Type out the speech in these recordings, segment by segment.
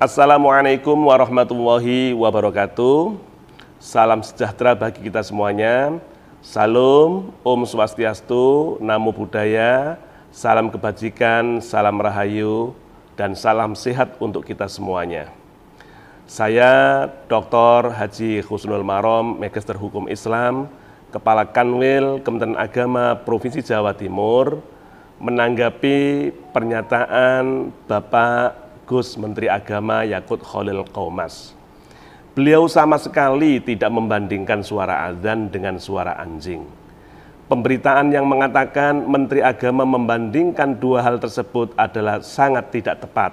Assalamualaikum warahmatullahi wabarakatuh. Salam sejahtera bagi kita semuanya. Salam, Om Swastiastu, Namo Buddhaya, salam kebajikan, salam rahayu, dan salam sehat untuk kita semuanya. Saya Dr. Haji Husnul Marom, Magister Hukum Islam, Kepala Kanwil Kementerian Agama Provinsi Jawa Timur, menanggapi pernyataan Bapak Gus Menteri Agama Yakut Khalil Qomas. Beliau sama sekali tidak membandingkan suara azan dengan suara anjing. Pemberitaan yang mengatakan Menteri Agama membandingkan dua hal tersebut adalah sangat tidak tepat.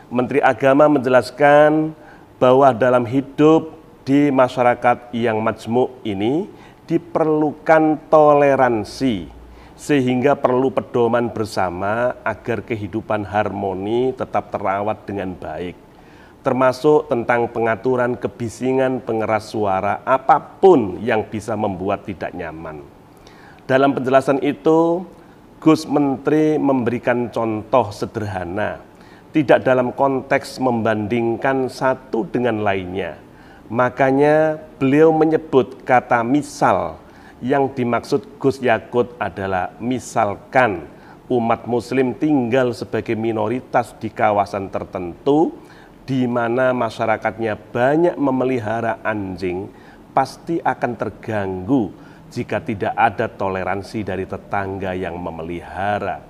Menteri Agama menjelaskan bahwa dalam hidup di masyarakat yang majmuk ini diperlukan toleransi, sehingga perlu pedoman bersama agar kehidupan harmoni tetap terawat dengan baik, termasuk tentang pengaturan kebisingan pengeras suara apapun yang bisa membuat tidak nyaman. Dalam penjelasan itu, Gus Menteri memberikan contoh sederhana, tidak dalam konteks membandingkan satu dengan lainnya. Makanya beliau menyebut kata misal. Yang dimaksud Gus Yakut adalah misalkan umat muslim tinggal sebagai minoritas di kawasan tertentu di mana masyarakatnya banyak memelihara anjing, pasti akan terganggu jika tidak ada toleransi dari tetangga yang memelihara.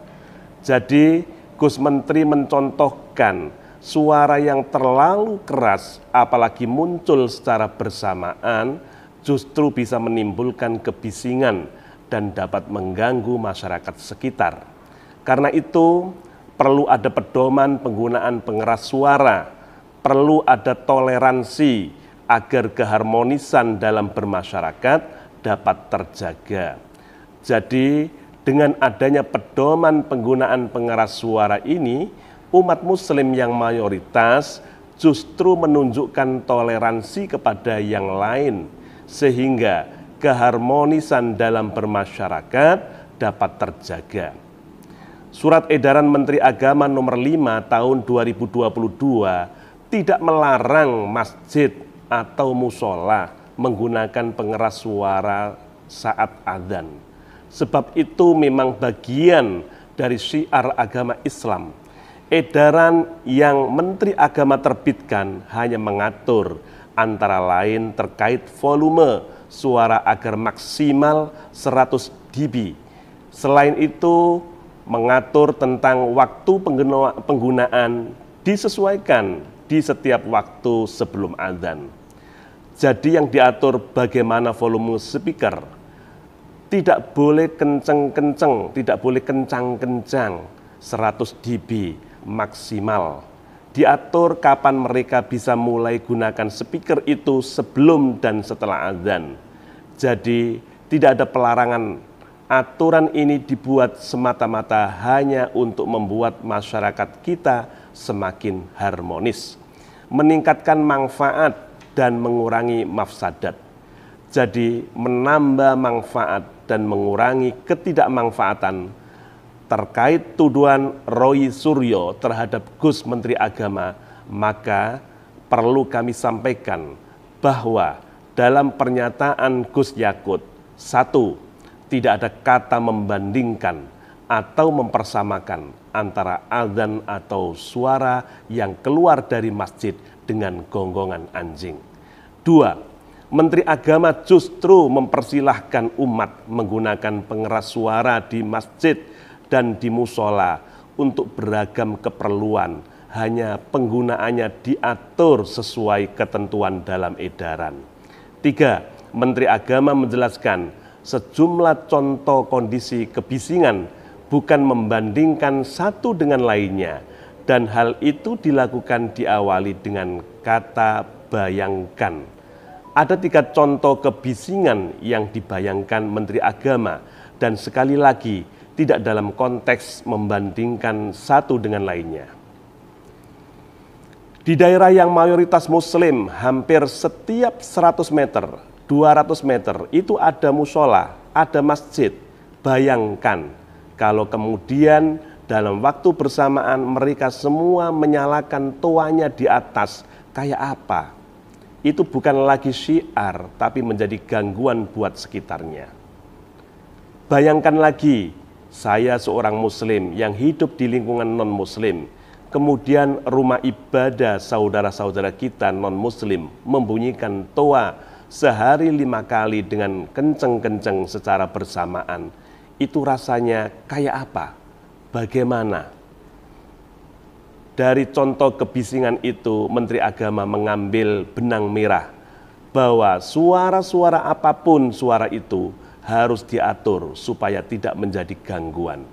Jadi Gus Menteri mencontohkan suara yang terlalu keras apalagi muncul secara bersamaan justru bisa menimbulkan kebisingan dan dapat mengganggu masyarakat sekitar. Karena itu, perlu ada pedoman penggunaan pengeras suara, perlu ada toleransi agar keharmonisan dalam bermasyarakat dapat terjaga. Jadi, dengan adanya pedoman penggunaan pengeras suara ini, umat muslim yang mayoritas justru menunjukkan toleransi kepada yang lain, sehingga keharmonisan dalam bermasyarakat dapat terjaga. Surat edaran Menteri Agama nomor 5 tahun 2022 tidak melarang masjid atau musola menggunakan pengeras suara saat adzan. Sebab itu memang bagian dari syiar agama Islam. Edaran yang Menteri Agama terbitkan hanya mengatur antara lain terkait volume suara agar maksimal 100 dB. Selain itu, mengatur tentang waktu penggunaan disesuaikan di setiap waktu sebelum adzan. Jadi yang diatur bagaimana volume speaker. Tidak boleh kenceng-kenceng, tidak boleh kencang-kencang, 100 dB maksimal. Diatur kapan mereka bisa mulai gunakan speaker itu sebelum dan setelah azan. Jadi tidak ada pelarangan. Aturan ini dibuat semata-mata hanya untuk membuat masyarakat kita semakin harmonis, meningkatkan manfaat dan mengurangi mafsadat. Jadi menambah manfaat dan mengurangi ketidakmanfaatan. Terkait tuduhan Roy Suryo terhadap Gus Menteri Agama, maka perlu kami sampaikan bahwa dalam pernyataan Gus Yakut, 1. Tidak ada kata membandingkan atau mempersamakan antara azan atau suara yang keluar dari masjid dengan gonggongan anjing. 2. Menteri Agama justru mempersilahkan umat menggunakan pengeras suara di masjid dan di musola untuk beragam keperluan, hanya penggunaannya diatur sesuai ketentuan dalam edaran. 3. Menteri Agama menjelaskan sejumlah contoh kondisi kebisingan bukan membandingkan satu dengan lainnya, dan hal itu dilakukan diawali dengan kata bayangkan. Ada 3 contoh kebisingan yang dibayangkan Menteri Agama, dan sekali lagi tidak dalam konteks membandingkan satu dengan lainnya. Di daerah yang mayoritas muslim, hampir setiap 100 meter, 200 meter itu ada musola, ada masjid. Bayangkan kalau kemudian dalam waktu bersamaan mereka semua menyalakan toanya di atas. Kayak apa? Itu bukan lagi syiar, tapi menjadi gangguan buat sekitarnya. Bayangkan lagi, saya seorang muslim yang hidup di lingkungan non-muslim, kemudian rumah ibadah saudara-saudara kita non-muslim membunyikan toa sehari 5 kali dengan kenceng-kenceng secara bersamaan. Itu rasanya kayak apa? Bagaimana? Dari contoh kebisingan itu, Menteri Agama mengambil benang merah bahwa suara-suara apapun suara itu harus diatur supaya tidak menjadi gangguan.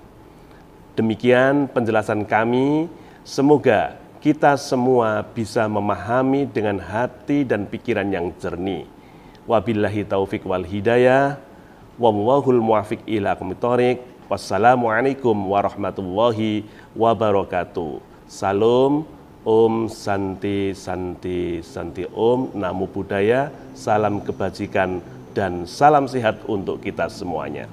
Demikian penjelasan kami, semoga kita semua bisa memahami dengan hati dan pikiran yang jernih. Wabillahi taufik wal hidayah, wallahul muwafiq ila aqwamit thoriq. Wassalamualaikum warahmatullahi wabarakatuh. Salam, Om Santi Santi Santi Om, Namo Buddhaya, salam kebajikan dan salam sehat untuk kita semuanya.